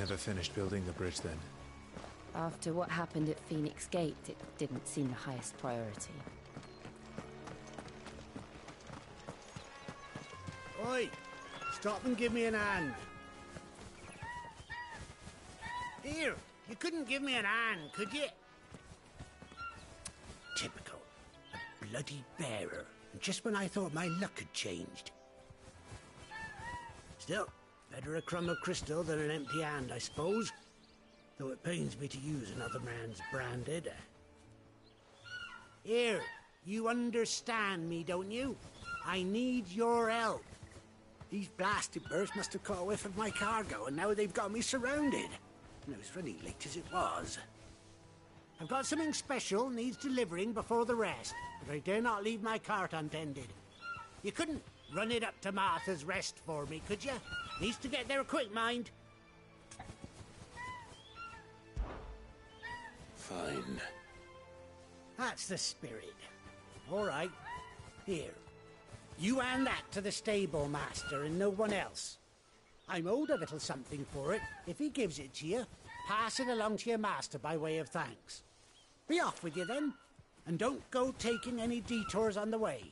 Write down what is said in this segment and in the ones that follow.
never finished building the bridge then? After what happened at Phoenix Gate, it didn't seem the highest priority. Oi! Stop and give me an hand. Here, you couldn't give me an hand, could you? Typical. A bloody bearer. Just when I thought my luck had changed. Still, better a crumb of crystal than an empty hand, I suppose. Though it pains me to use another man's branded. Here, you understand me, don't you? I need your help. These blasted birds must have caught a whiff of my cargo, and now they've got me surrounded. And I was running late as it was. I've got something special needs delivering before the rest, but I dare not leave my cart untended. You couldn't run it up to Martha's Rest for me, could you? Needs to get there quick, mind. Fine. That's the spirit. All right. Here. You hand that to the stable master and no one else. I'm owed a little something for it. If he gives it to you, pass it along to your master by way of thanks. Be off with you then, and don't go taking any detours on the way.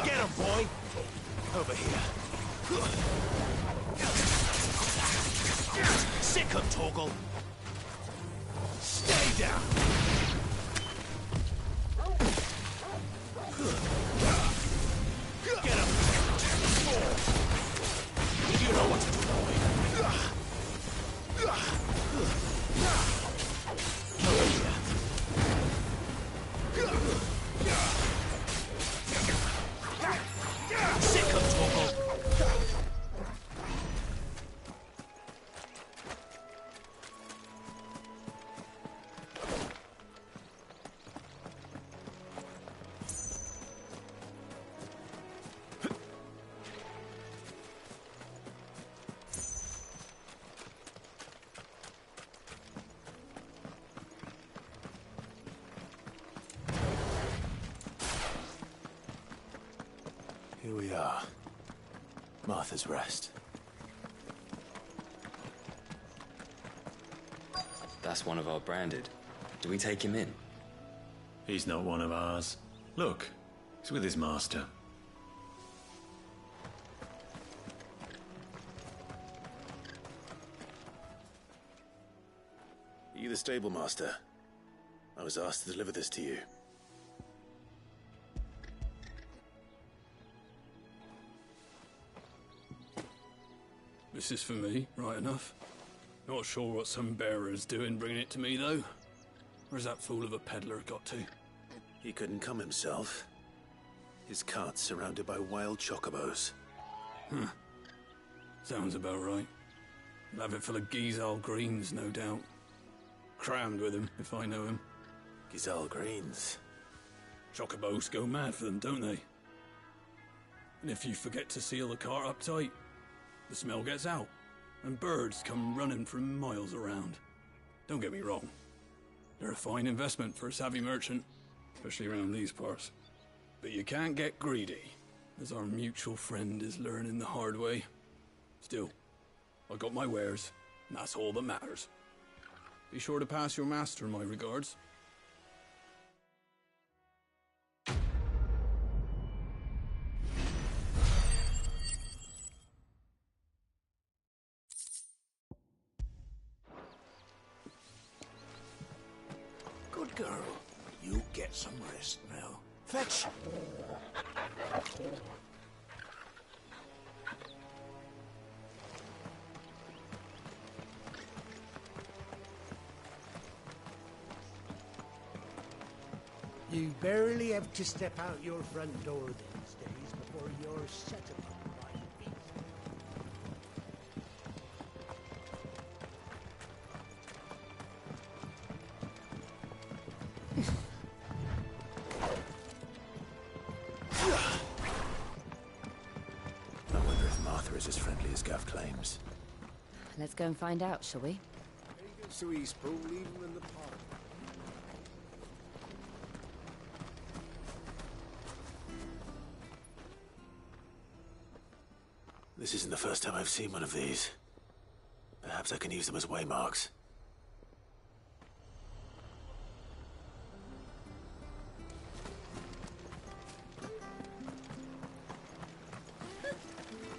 Get him, boy! Over here. Sick him, Torgal! Stay down! Get him! You know what to do, boy. Over here. Sick of Torgal! Here we are. Martha's Rest. That's one of our branded. Do we take him in? He's not one of ours. Look, he's with his master. Are you the stable master? I was asked to deliver this to you. This is for me, right enough. Not sure what some bearer's doing bringing it to me, though. Where's that fool of a peddler got to? He couldn't come himself. His cart's surrounded by wild chocobos. Sounds about right. He'll have it full of Gizal greens, no doubt. Crammed with him, if I know him. Gizal greens. Chocobos go mad for them, don't they? And if you forget to seal the cart up tight, the smell gets out, and birds come running from miles around. Don't get me wrong. They're a fine investment for a savvy merchant, especially around these parts. But you can't get greedy, as our mutual friend is learning the hard way. Still, I got my wares, and that's all that matters. Be sure to pass your master my regards. Good girl. You get some rest now. Fetch. You barely have to step out your front door these days before you're set upon by the beast. Let's go and find out, shall we? So he's probably leave him in the park. This isn't the first time I've seen one of these. Perhaps I can use them as waymarks.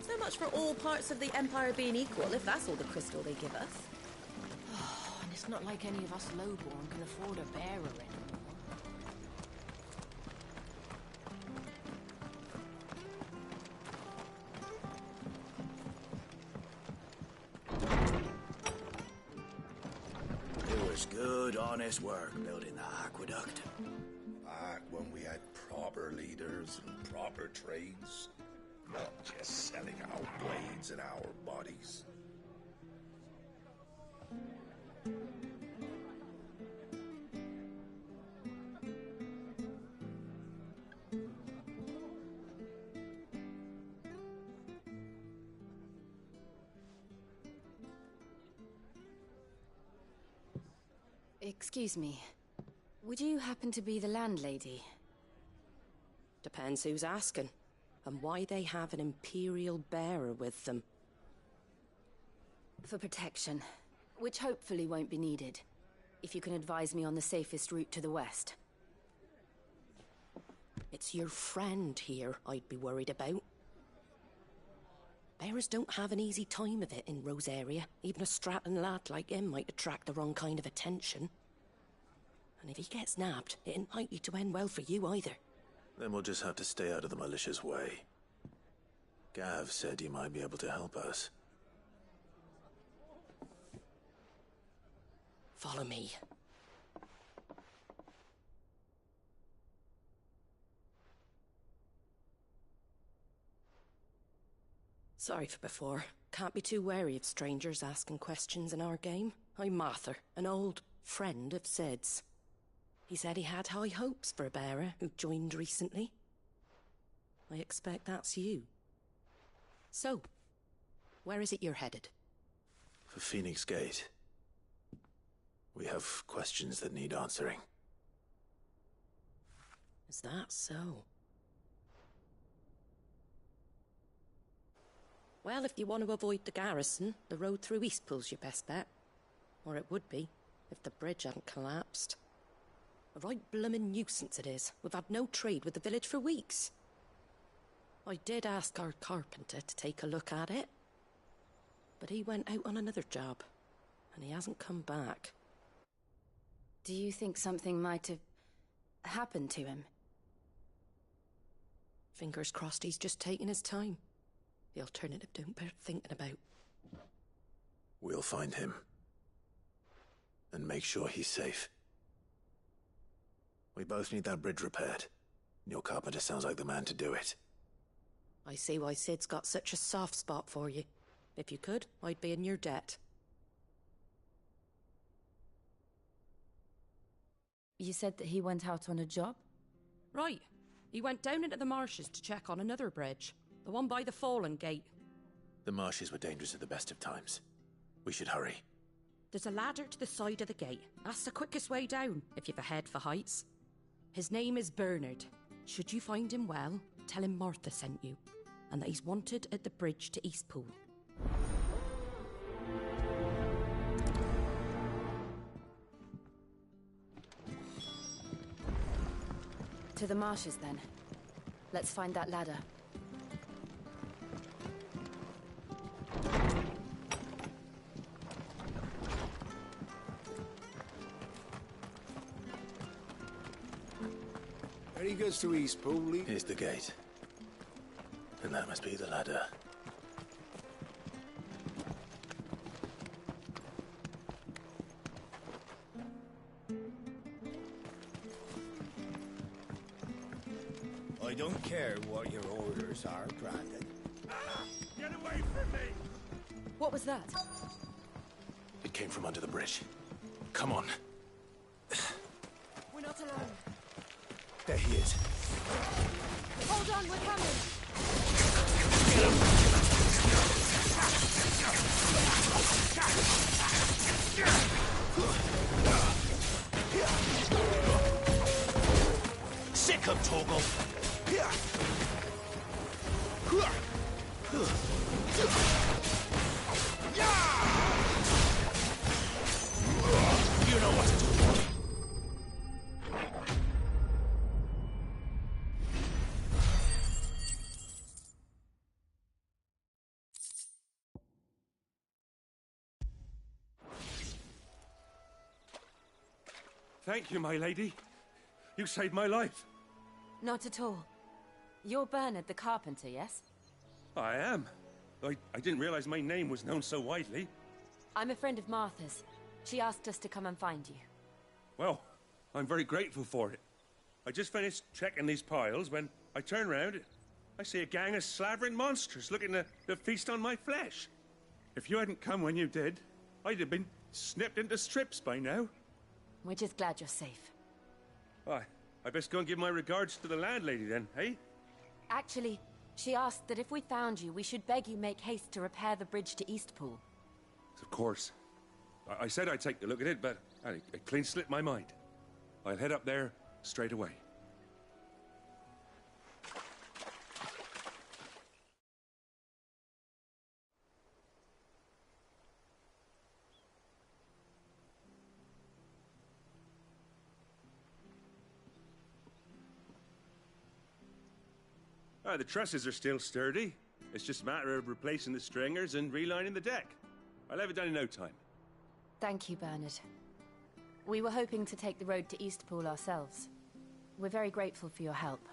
So much for all parts of the Empire being equal, if that's all the crystal they give us. Oh, and it's not like any of us lowborn can afford a bearer anymore. It was good, honest work building that aqueduct. Back when we had proper leaders and proper trades. Not just selling our blades and our bodies. Excuse me. Would you happen to be the landlady? Depends who's asking, and why they have an Imperial bearer with them. For protection, which hopefully won't be needed. If you can advise me on the safest route to the west. It's your friend here I'd be worried about. Bearers don't have an easy time of it in Rosaria. Even a Stratton lad like him might attract the wrong kind of attention. And if he gets nabbed, it ain't likely to end well for you either. Then we'll just have to stay out of the malicious way. Gav said he might be able to help us. Follow me. Sorry for before. Can't be too wary of strangers asking questions in our game. I'm Martha, an old friend of Sid's. He said he had high hopes for a bearer who joined recently. I expect that's you. So, where is it you're headed? For Phoenix Gate. We have questions that need answering. Is that so? Well, if you want to avoid the garrison, the road through Eastpool's your best bet. Or it would be, if the bridge hadn't collapsed. A right bloomin' nuisance it is. We've had no trade with the village for weeks. I did ask our carpenter to take a look at it. But he went out on another job, and he hasn't come back. Do you think something might have happened to him? Fingers crossed he's just taking his time. The alternative don't bear thinking about. We'll find him. And make sure he's safe. We both need that bridge repaired. Your carpenter sounds like the man to do it. I see why Sid's got such a soft spot for you. If you could, I'd be in your debt. You said that he went out on a job? Right. He went down into the marshes to check on another bridge. The one by the Fallen Gate. The marshes were dangerous at the best of times. We should hurry. There's a ladder to the side of the gate. That's the quickest way down, if you've a head for heights. His name is Bernard. Should you find him well, tell him Martha sent you, and that he's wanted at the bridge to Eastpool. To the marshes, then. Let's find that ladder. He goes to Eastpool. Here's the gate. And that must be the ladder. I don't care what your orders are, Brandon. Get away from me! What was that? It came from under the bridge. Come on. We're not alone. There he is. Hold on, we're coming! Get him! Sick of Torgal. You know what to do. Thank you, my lady. You saved my life. Not at all. You're Bernard the carpenter, yes? I am. I didn't realize my name was known so widely. I'm a friend of Martha's. She asked us to come and find you. Well, I'm very grateful for it. I just finished checking these piles when I turn round. I see a gang of slavering monsters looking to feast on my flesh. If you hadn't come when you did, I'd have been snipped into strips by now. We're just glad you're safe. Why, I best go and give my regards to the landlady then, eh? Actually, she asked that if we found you, we should beg you make haste to repair the bridge to Eastpool. Of course. I said I'd take a look at it, but it clean slipped my mind. I'll head up there straight away. The trusses are still sturdy. It's just a matter of replacing the stringers and relining the deck. I'll have it done in no time. Thank you, Bernard. We were hoping to take the road to Eastpool ourselves. We're very grateful for your help.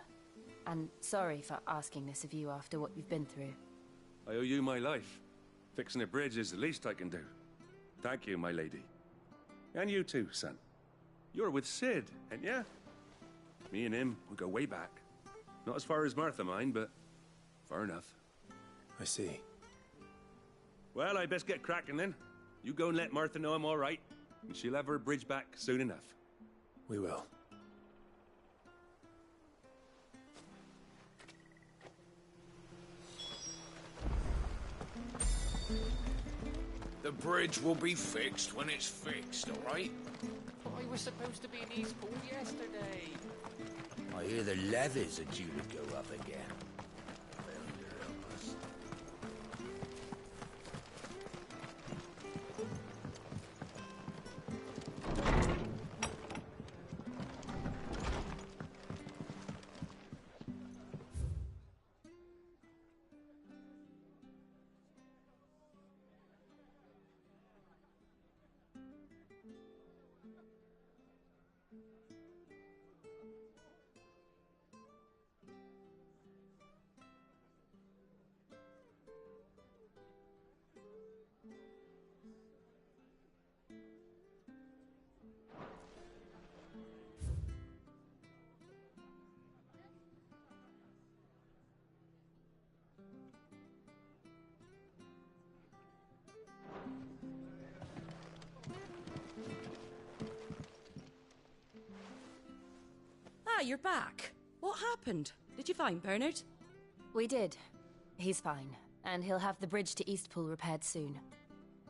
And sorry for asking this of you after what you've been through. I owe you my life. Fixing a bridge is the least I can do. Thank you, my lady. And you too, son. You're with Sid, ain't ya? Me and him, we go way back. Not as far as Martha, mind, but far enough. I see. Well, I best get cracking then. You go and let Martha know I'm all right, and she'll have her bridge back soon enough. We will. The bridge will be fixed when it's fixed, all right? But I was supposed to be in Eastpool yesterday. I hear the levies are due to go up again. Ah, you're back. What happened? Did you find Bernard? We did. He's fine, and he'll have the bridge to Eastpool repaired soon.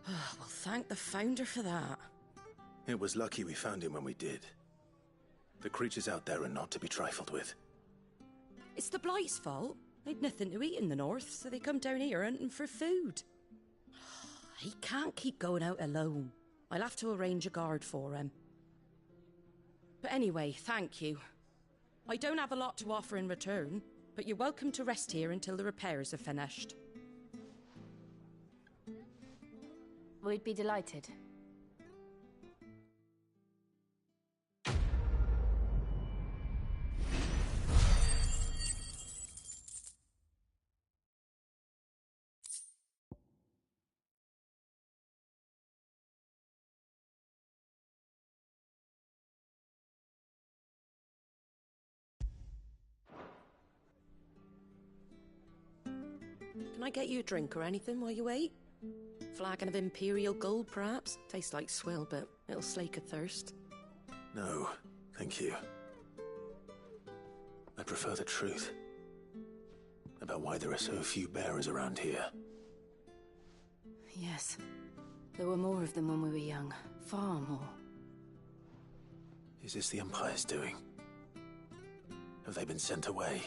Well, thank the Founder for that. It was lucky we found him when we did. The creatures out there are not to be trifled with. It's the Blight's fault. They'd nothing to eat in the north, so they come down here hunting for food. He can't keep going out alone. I'll have to arrange a guard for him. But anyway, thank you. I don't have a lot to offer in return, but you're welcome to rest here until the repairs are finished. We'd be delighted. Can I get you a drink or anything while you wait? Flagon of Imperial Gold, perhaps? Tastes like swill, but it'll slake a thirst. No, thank you. I prefer the truth about why there are so few bearers around here. Yes. There were more of them when we were young. Far more. Is this the Empire's doing? Have they been sent away?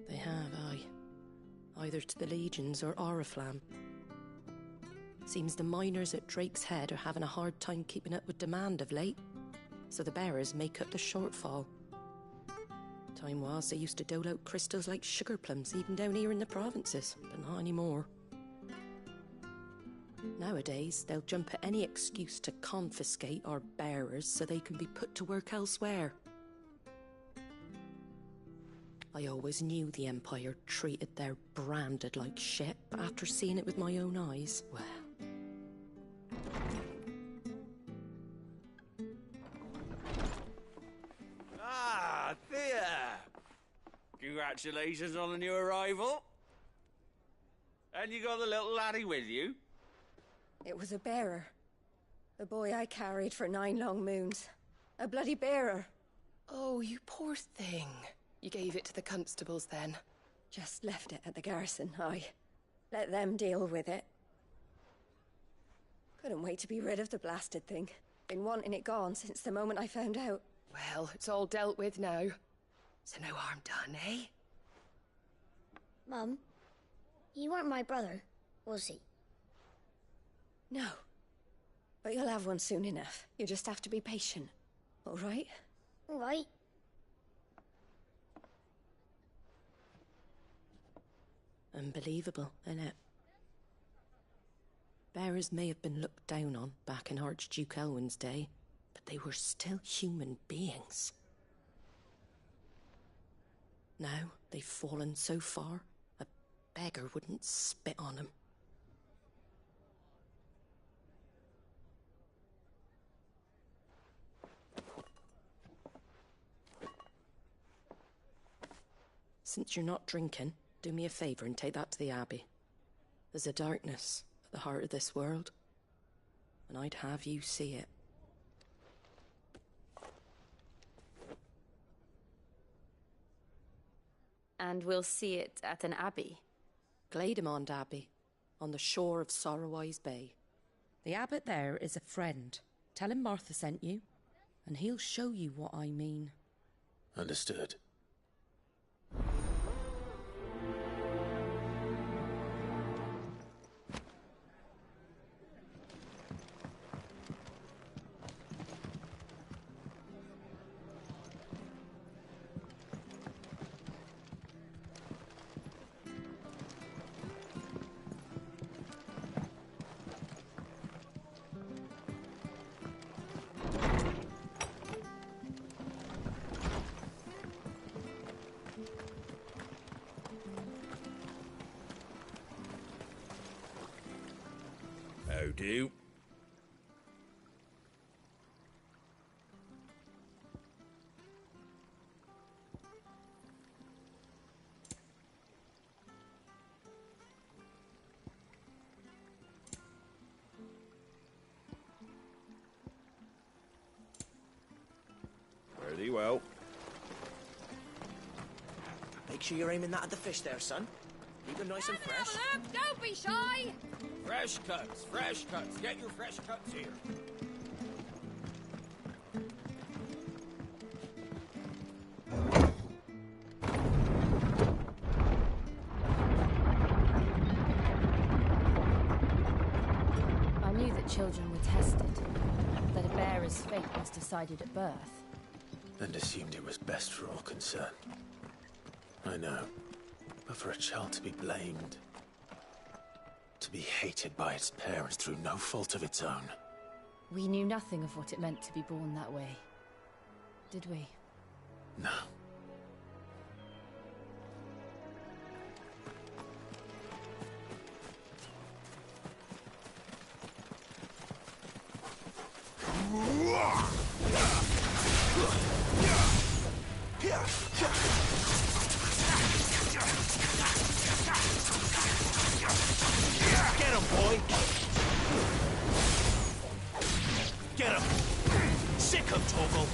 They have, aye. Either to the Legions or Oriflamme. Seems the miners at Drake's Head are having a hard time keeping up with demand of late, so the bearers make up the shortfall. Time was they used to dole out crystals like sugar plums even down here in the provinces, but not anymore. Nowadays, they'll jump at any excuse to confiscate our bearers so they can be put to work elsewhere. I always knew the Empire treated their branded like shit, but after seeing it with my own eyes, well... Ah, Thea! Congratulations on the new arrival. And you got the little laddie with you? It was a bearer. The boy I carried for 9 long moons. A bloody bearer. Oh, you poor thing. You gave it to the constables then? Just left it at the garrison, aye. Let them deal with it. Couldn't wait to be rid of the blasted thing. Been wanting it gone since the moment I found out. Well, it's all dealt with now. So no harm done, eh? Mum, you weren't my brother, was he? No. But you'll have one soon enough. You just have to be patient. All right? All right. Unbelievable, innit? Bearers may have been looked down on back in Archduke Elwin's day, but they were still human beings. Now they've fallen so far, a beggar wouldn't spit on them. Since you're not drinking, do me a favour and take that to the Abbey. There's a darkness at the heart of this world, and I'd have you see it. And we'll see it at an abbey? Glademond Abbey, on the shore of Sorrowwise Bay. The abbot there is a friend. Tell him Martha sent you, and he'll show you what I mean. Understood. How do? Pretty well. Make sure you're aiming that at the fish there, son. Keep them nice and fresh. Look, don't be shy! Fresh cuts, fresh cuts. Get your fresh cuts here. I knew that children were tested, that a bearer's fate was decided at birth. And assumed it was best for all concerned. I know. But for a child to be blamed, to be hated by its parents through no fault of its own. We knew nothing of what it meant to be born that way, did we? No. Get him, boy! Get him! Sick him, Torgal!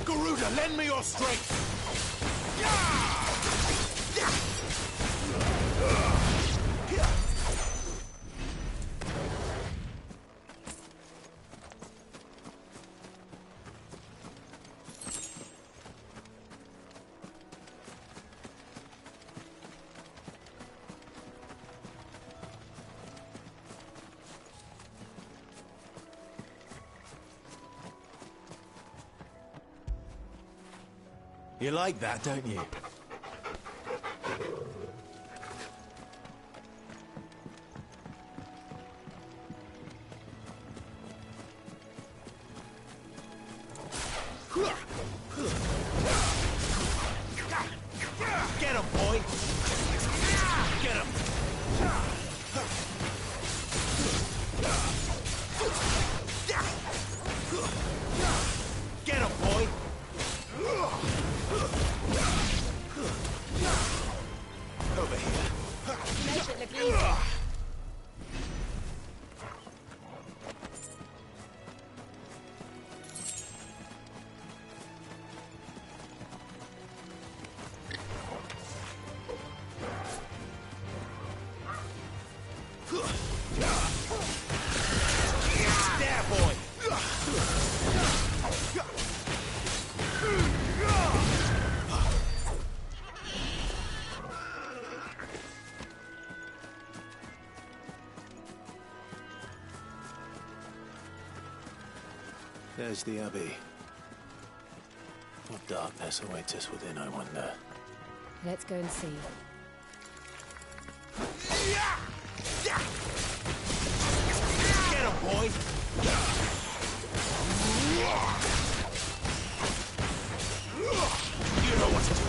Garuda, lend me your strength! You like that, don't you? Get him, boy! Get him! Get him, boy! Over here. Make it look easy. There, boy! There's the Abbey. What darkness awaits us within, I wonder. Let's go and see. Get him, boy! You know what to do.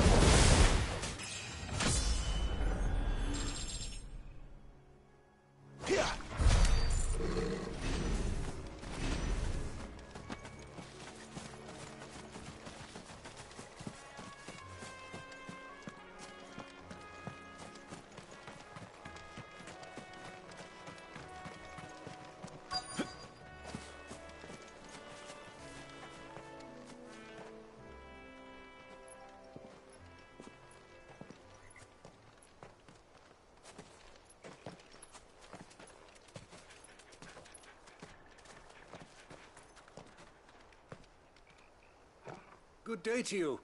Good day to you.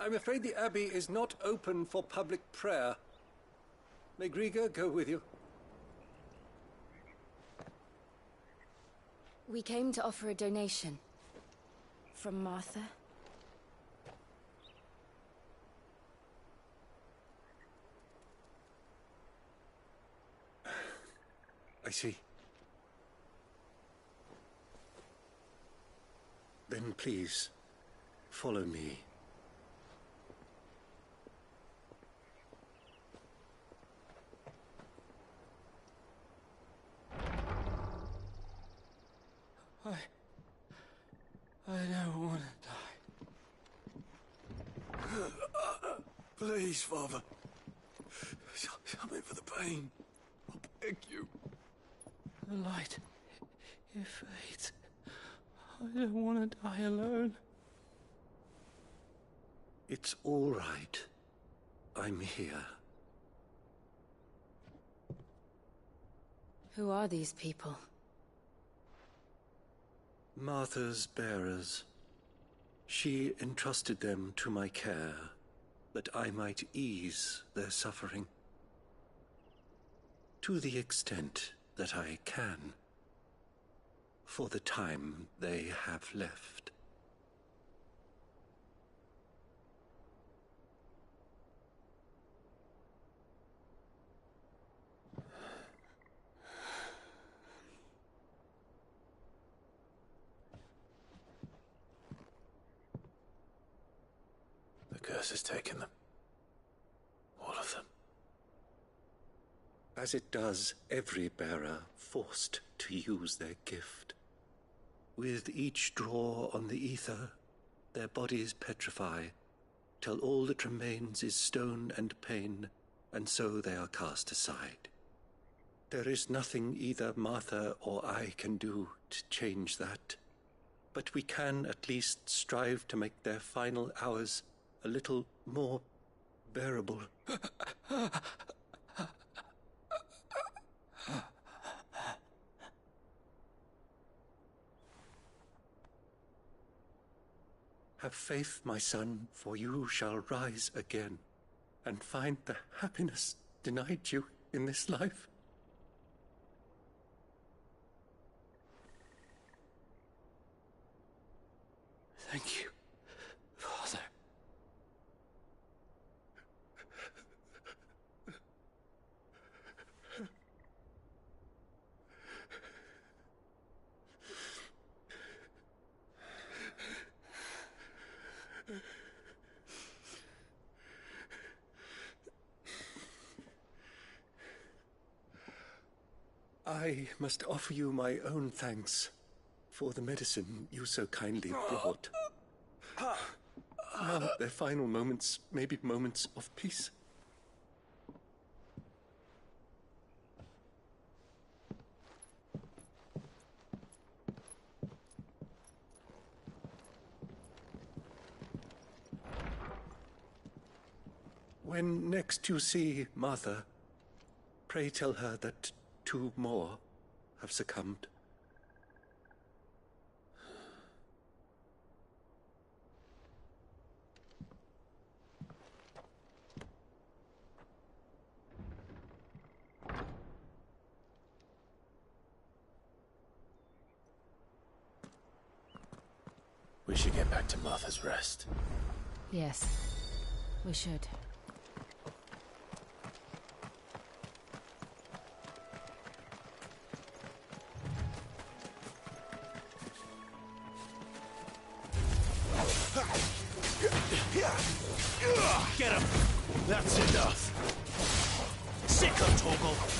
I'm afraid the Abbey is not open for public prayer. May Griga go with you? We came to offer a donation. From Martha. I see. Then please, follow me. I don't want to die. Please, Father. Something for the pain. I beg you. The light, it fades. I don't want to die alone. It's all right. I'm here. Who are these people? Martha's bearers. She entrusted them to my care, that I might ease their suffering. To the extent that I can. For the time they have left. The curse has taken them. All of them. As it does every bearer forced to use their gift. With each draw on the ether, their bodies petrify, till all that remains is stone and pain, and so they are cast aside. There is nothing either Martha or I can do to change that, but we can at least strive to make their final hours a little more bearable. Have faith, my son, for you shall rise again, and find the happiness denied you in this life. Thank you, Father. I must offer you my own thanks for the medicine you so kindly brought. Now their final moments may be moments of peace. When next you see Martha, pray tell her that 2 more have succumbed. We should get back to Martha's Rest. Yes, we should. Get him! That's enough! Sick of Torgal!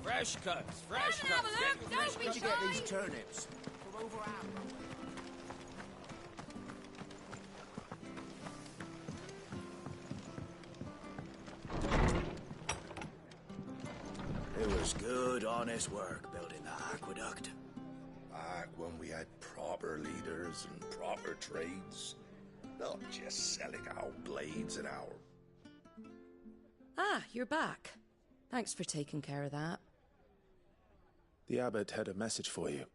Fresh cuts, fresh cuts. Where'd you get these turnips? From over Amber. It was good, honest work building the aqueduct. Back when we had proper leaders and proper trades. Not just selling out blades an hour. Ah, you're back. Thanks for taking care of that. The abbot had a message for you.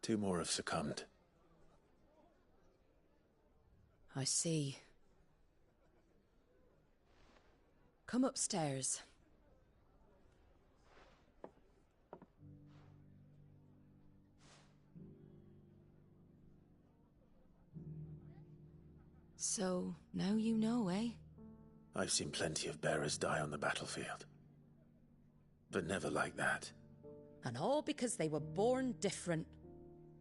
2 more have succumbed. I see. Come upstairs. So, now you know, eh? I've seen plenty of bearers die on the battlefield. But never like that. And all because they were born different.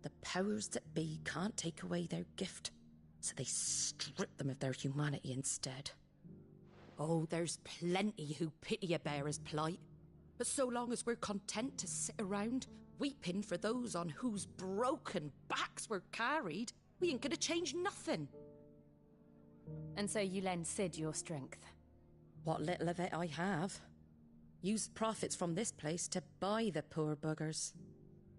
The powers that be can't take away their gift, so they strip them of their humanity instead. Oh, there's plenty who pity a bearer's plight. But so long as we're content to sit around, weeping for those on whose broken backs we're carried, we ain't gonna change nothing. And so you lend Sid your strength? What little of it I have. Used profits from this place to buy the poor buggers.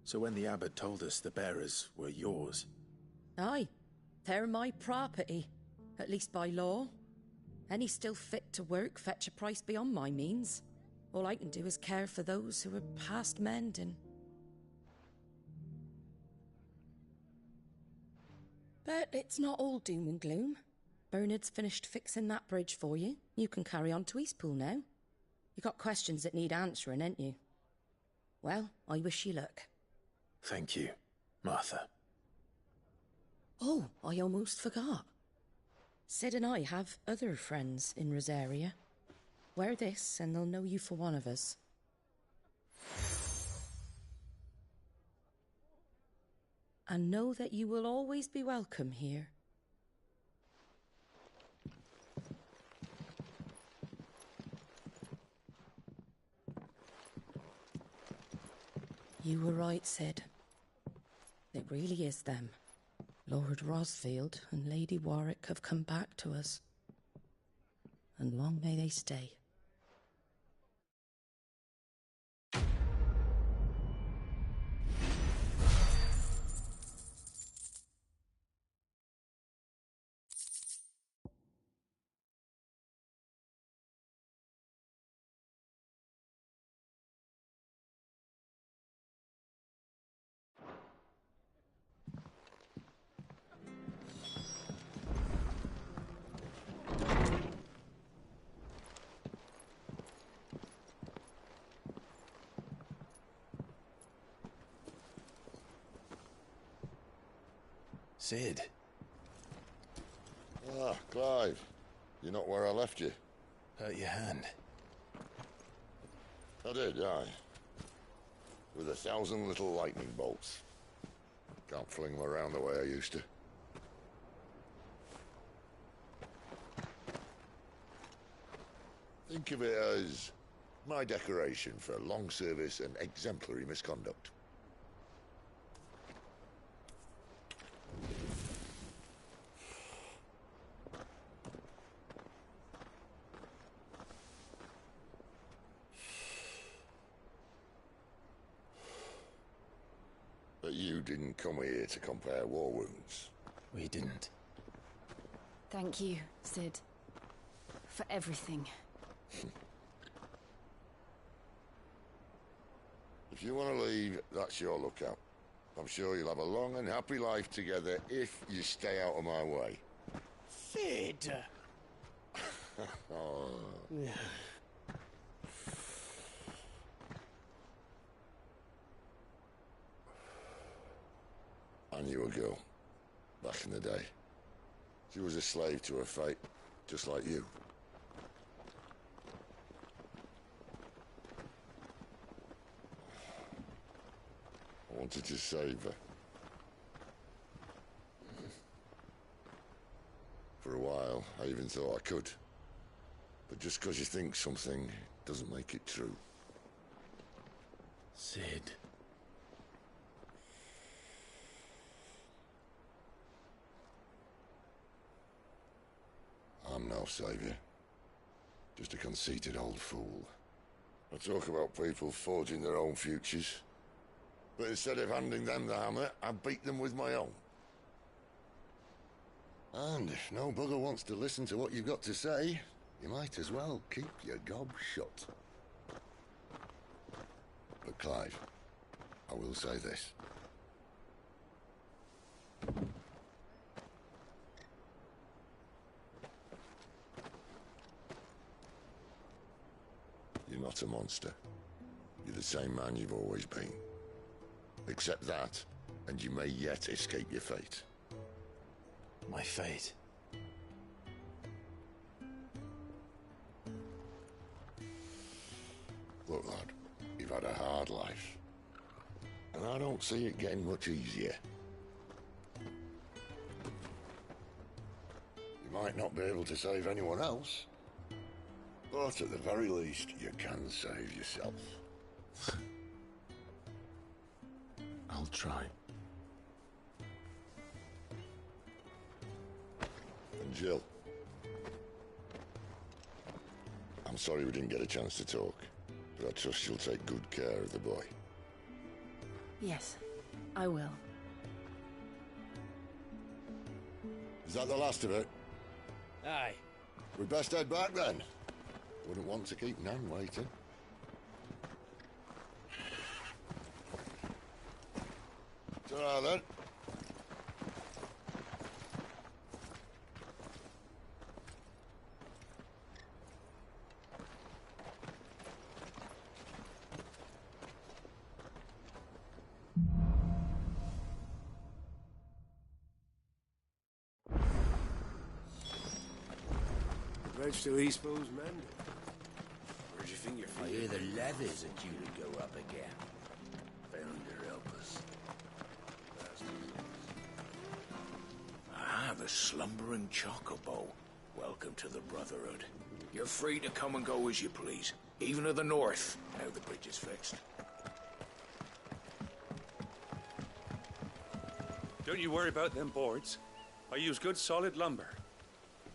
So when the abbot told us the bearers were yours... Aye, they're my property, at least by law. Any still fit to work fetch a price beyond my means. All I can do is care for those who are past mending. But it's not all doom and gloom. Bernard's finished fixing that bridge for you. You can carry on to Eastpool now. You got questions that need answering, ain't you? Well, I wish you luck. Thank you, Martha. Oh, I almost forgot. Sid and I have other friends in Rosaria. Wear this and they'll know you for one of us. And know that you will always be welcome here. You were right, Sid. It really is them. Lord Rosfield and Lady Warwick have come back to us. And long may they stay. Sid. Ah, Clive. You're not where I left you. Hurt your hand. I did, aye. With 1,000 little lightning bolts. Can't fling them around the way I used to. Think of it as my decoration for long service and exemplary misconduct. But you didn't come here to compare war wounds. We didn't. Thank you, Sid. For everything. If you want to leave, that's your lookout. I'm sure you'll have a long and happy life together if you stay out of my way. Sid! Oh. I knew a girl, back in the day. She was a slave to her fate, just like you. I wanted to save her. For a while, I even thought I could. But just because you think something doesn't make it true. Sid. I'm no savior. Just a conceited old fool. I talk about people forging their own futures. But instead of handing them the hammer, I beat them with my own. And if no bugger wants to listen to what you've got to say, you might as well keep your gob shut. But Clive, I will say this. You're not a monster. You're the same man you've always been. Accept that, and you may yet escape your fate. My fate? Look, lad, you've had a hard life. And I don't see it getting much easier. You might not be able to save anyone else, but at the very least, you can save yourself. I'll try. And Jill, I'm sorry we didn't get a chance to talk, but I trust you'll take good care of the boy. Yes, I will. Is that the last of it? Aye. We best head back then. Wouldn't want to keep Nan waiting. Ta-ra then. Bridge to East Pool's mended. Where'd you think you're I hear the levies are due to go up again. Founder help us. Ah, the slumbering chocobo. Welcome to the Brotherhood. You're free to come and go as you please, even to the north, now the bridge is fixed. Don't you worry about them boards. I use good solid lumber.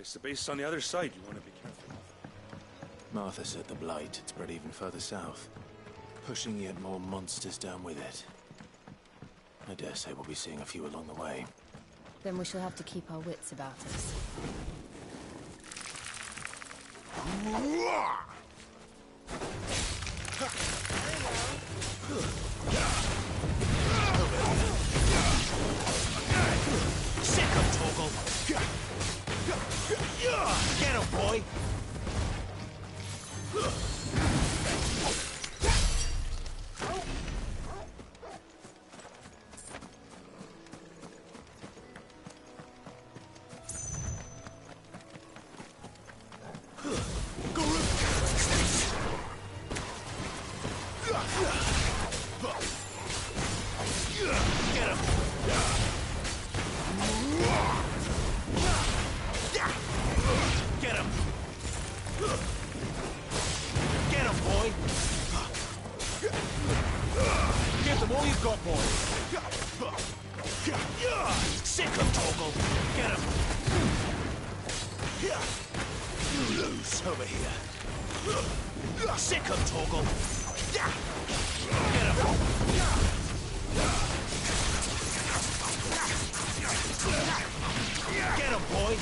It's the base on the other side you want to be careful of. Martha said the Blight had spread even further south, pushing yet more monsters down with it. I dare say we'll be seeing a few along the way. Then we shall have to keep our wits about us. Sick him, Torgal! Get him, boy!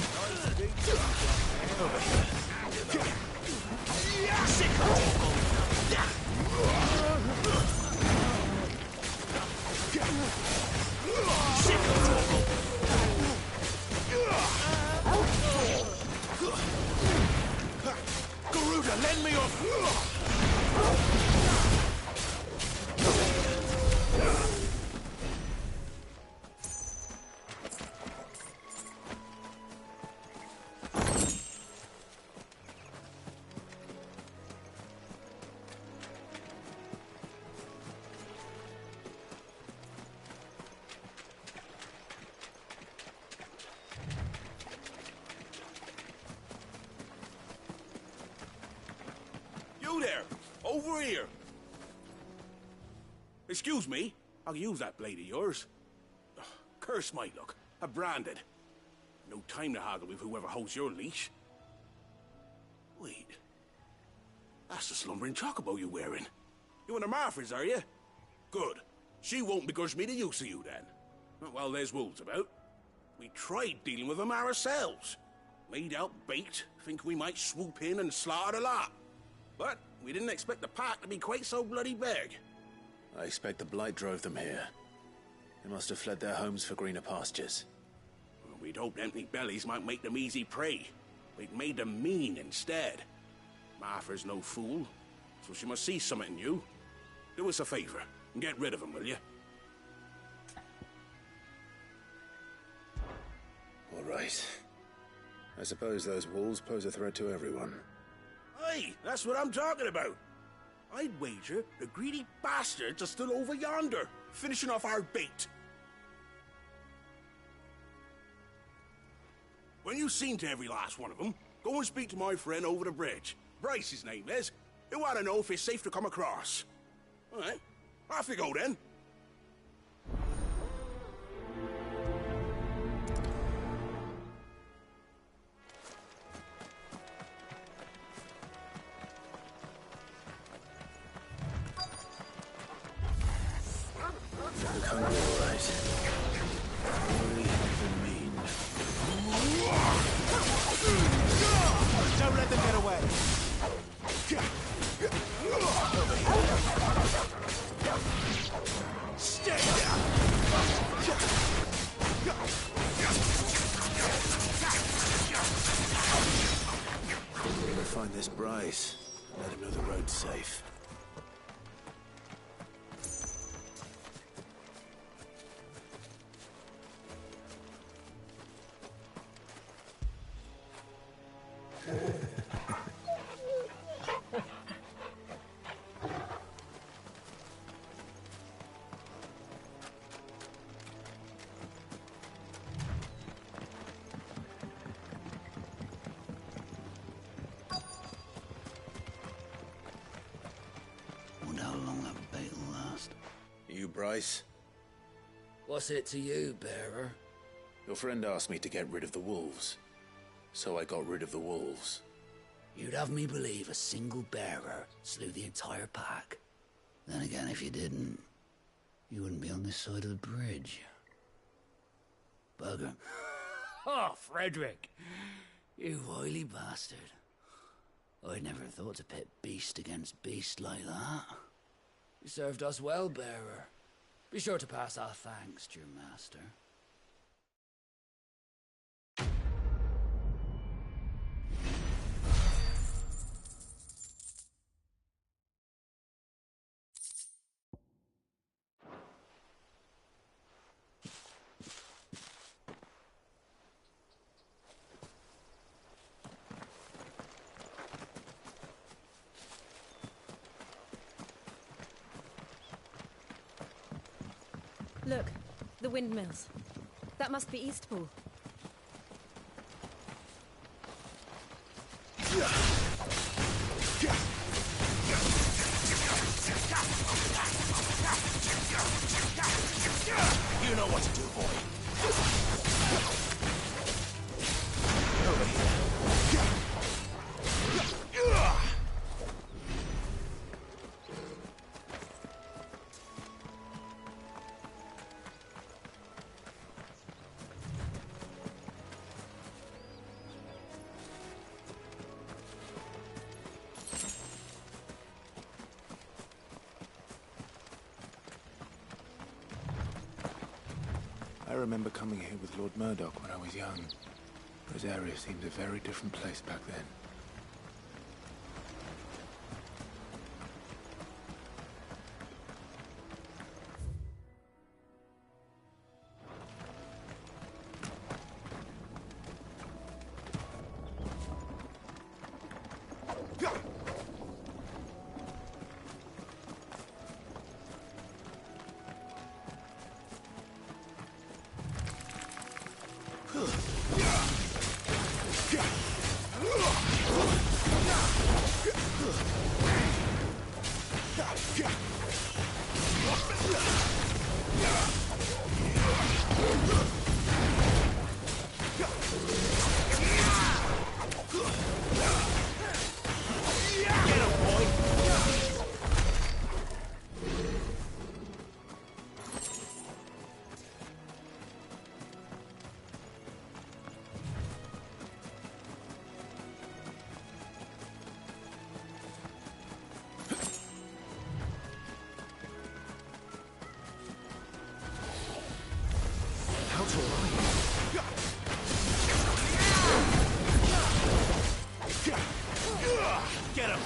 You there! Over here! Excuse me, I'll use that blade of yours. Ugh, curse my luck. I'm branded. No time to haggle with whoever holds your leash. Wait. That's the slumbering chocobo you're wearing. You and the Marfors, are you? Good. She won't begrudge me the use of you, then. Not while there's wolves about. We tried dealing with them ourselves. Made out bait, think we might swoop in and slaughter the lot. But we didn't expect the pack to be quite so bloody big. I expect the Blight drove them here. They must have fled their homes for greener pastures. Well, we'd hoped empty bellies might make them easy prey. We'd made them mean instead. Martha's no fool, so she must see something in you. Do us a favor and get rid of them, will you? All right. I suppose those wolves pose a threat to everyone. Aye, that's what I'm talking about. I'd wager the greedy bastards are still over yonder, finishing off our bait. When you've seen to every last one of them, go and speak to my friend over the bridge. Bryce, his name is. He'll want to know if it's safe to come across. All right, off you go then. Look hungry, all right. Really and mean. Don't let them get away. Stay down. We're gonna find this Bryce. Let him know the road's safe. Bryce. What's it to you, bearer? Your friend asked me to get rid of the wolves. So I got rid of the wolves. You'd have me believe a single bearer slew the entire pack. Then again, if you didn't, you wouldn't be on this side of the bridge. Bugger. Oh, Frederick! You wily bastard. I'd never thought to pit beast against beast like that. You served us well, bearer. Be sure to pass our thanks to your master. Look, the windmills. That must be Eastpool. You know what to do, boy. Over here. I remember coming here with Lord Murdoch when I was young. Rosaria seemed a very different place back then. Get him!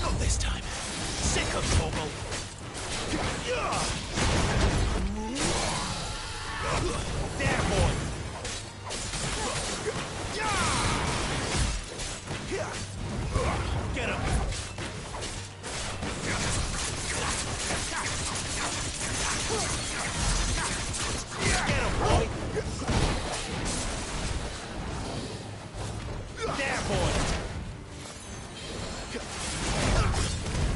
Not this time. Sick of Torgal! There, boy! Get him! Get him, boy! There, boy!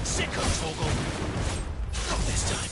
Sick of Torgal! Not this time.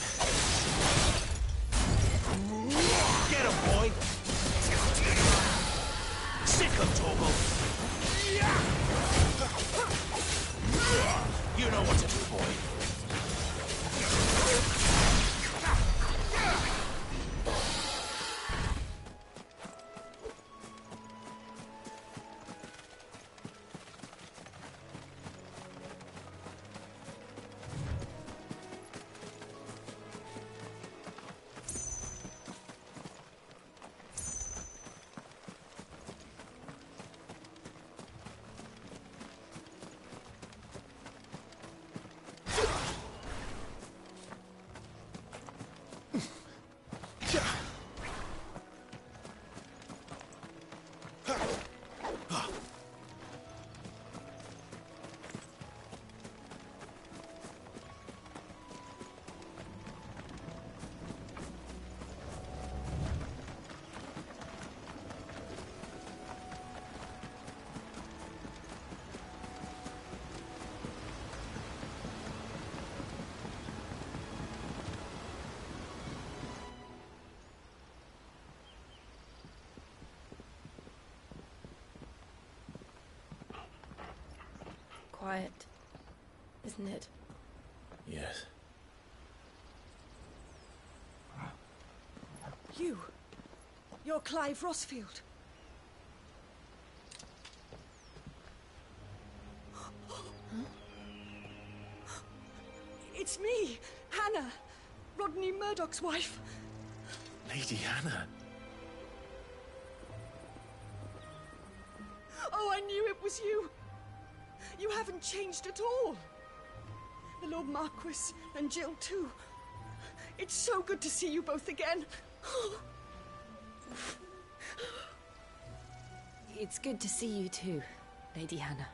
quiet, isn't it? Yes. You're Clive Rossfield. It's me, Hannah, Rodney Murdoch's wife. Lady Hannah. Oh, I knew it was you. You haven't changed at all. The Lord Marquis and Jill too. It's so good to see you both again. It's good to see you too, Lady Hannah.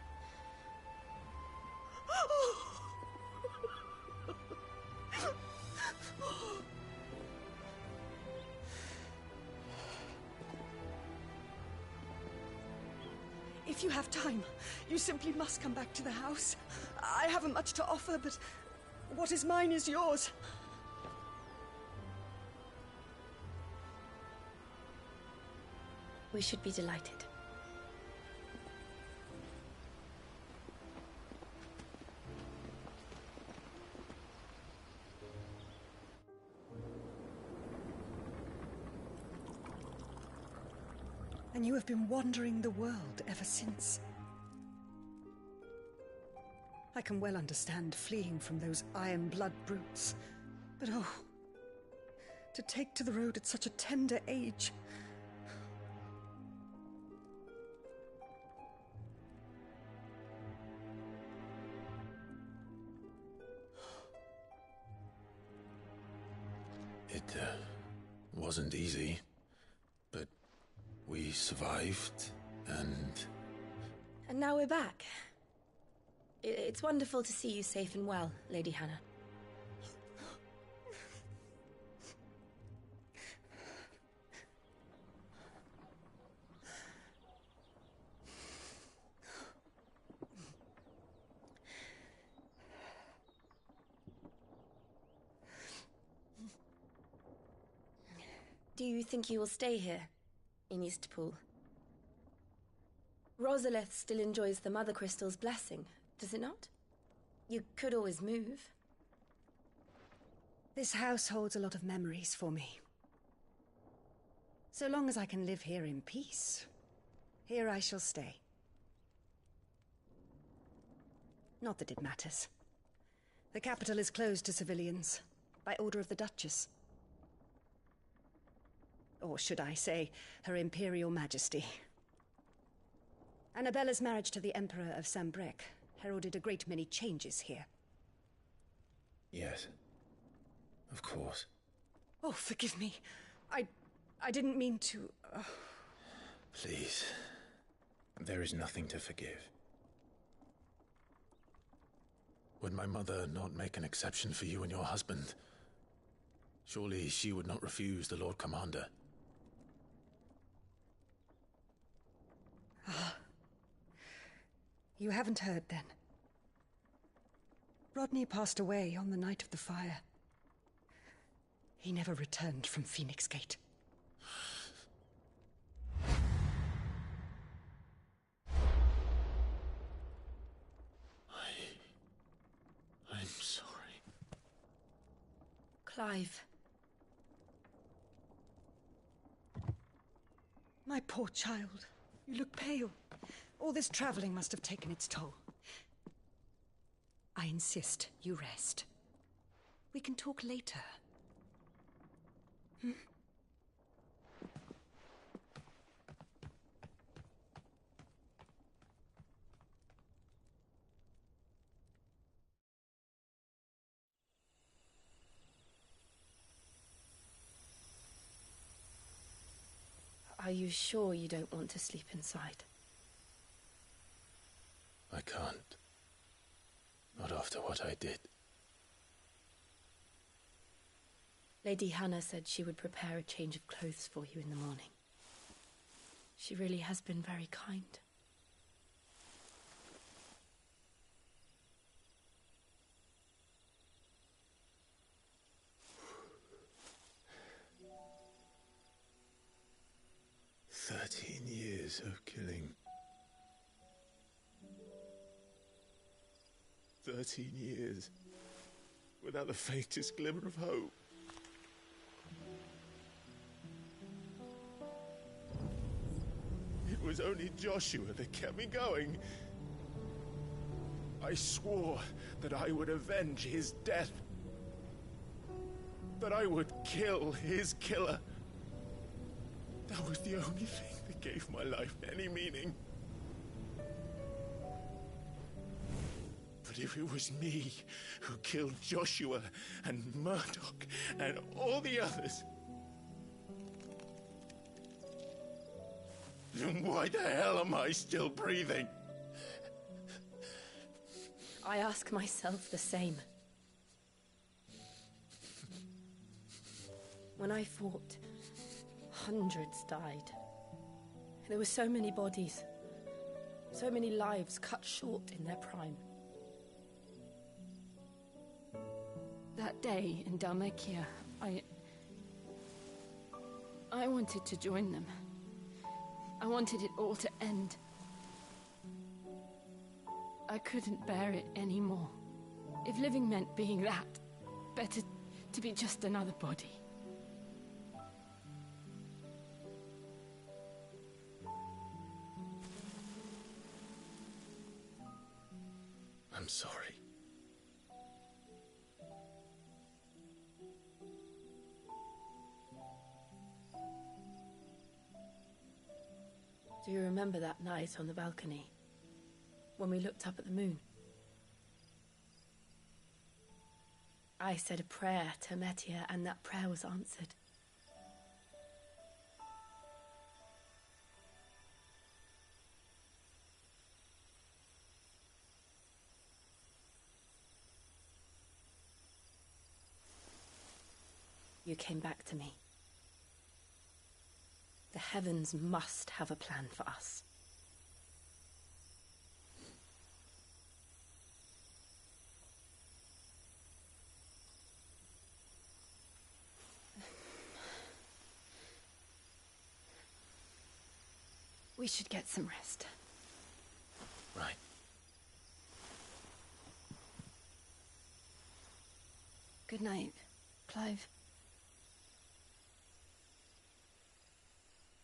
If you have time, you simply must come back to the house. I haven't much to offer, but what is mine is yours. We should be delighted. And you have been wandering the world ever since. I can well understand fleeing from those iron blood brutes, but oh, to take to the road at such a tender age. It wasn't easy, but we survived, and now we're back. It's wonderful to see you safe and well, Lady Hannah. Do you think you will stay here, in Eastpool? Rosalith still enjoys the Mother Crystal's blessing, does it not? You could always move. This house holds a lot of memories for me. So long as I can live here in peace, here I shall stay. Not that it matters. The capital is closed to civilians, by order of the Duchess. Or should I say, Her Imperial Majesty. Annabella's marriage to the Emperor of Sambrec heralded a great many changes here. yes, of course. Oh, forgive me. I didn't mean to... Please, there is nothing to forgive. Would my mother not make an exception for you and your husband? Surely she would not refuse the Lord Commander. You haven't heard, then. Rodney passed away on the night of the fire. He never returned from Phoenix Gate. I'm sorry. Clive. My poor child. You look pale. All this traveling must have taken its toll. I insist you rest. We can talk later. Hmm? Are you sure you don't want to sleep inside? I can't. Not after what I did. Lady Hannah said she would prepare a change of clothes for you in the morning. She really has been very kind. "13 years of killing. 13 years, without the faintest glimmer of hope. It was only Joshua that kept me going. I swore that I would avenge his death. That I would kill his killer. That was the only thing that gave my life any meaning. But if it was me who killed Joshua and Murdoch and all the others, then why the hell am I still breathing? I ask myself the same. When I fought, hundreds died. There were so many bodies, so many lives cut short in their prime. That day in Dhalmekia, I wanted to join them. I wanted it all to end. I couldn't bear it anymore. If living meant being that, better to be just another body. I'm sorry. Do you remember that night on the balcony, when we looked up at the moon? I said a prayer to Metia, and that prayer was answered. You came back to me. The heavens must have a plan for us. We should get some rest. Right. Good night, Clive.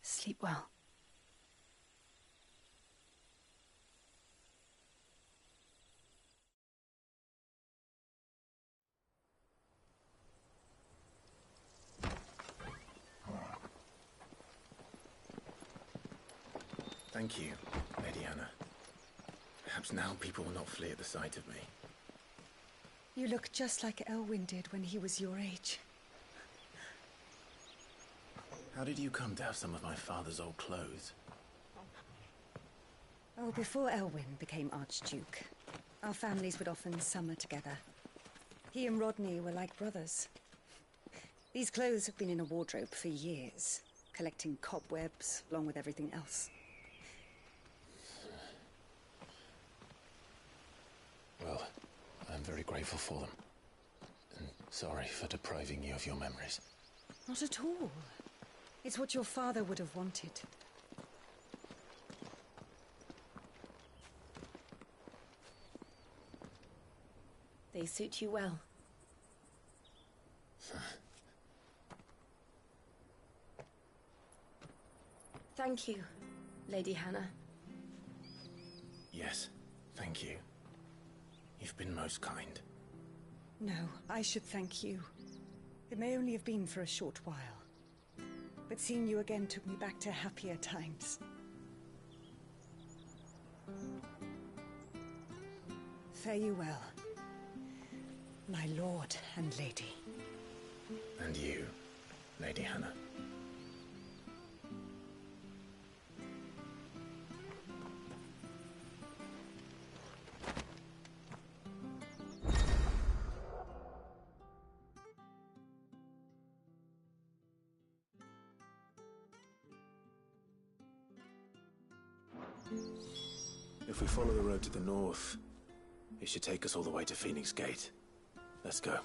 Sleep well. Thank you, Lady Hannah. Perhaps now people will not flee at the sight of me. You look just like Elwyn did when he was your age. How did you come to have some of my father's old clothes? Oh, before Elwyn became Archduke, our families would often summer together. He and Rodney were like brothers. These clothes have been in a wardrobe for years, collecting cobwebs along with everything else. Well, I'm very grateful for them. And sorry for depriving you of your memories. Not at all. It's what your father would have wanted. They suit you well. Thank you, Lady Hannah. Yes, thank you. You've been most kind. No, I should thank you. It may only have been for a short while, but seeing you again took me back to happier times. Fare you well, my lord and lady. And you, Lady Hannah. If we follow the road to the north, it should take us all the way to Phoenix Gate. Let's go.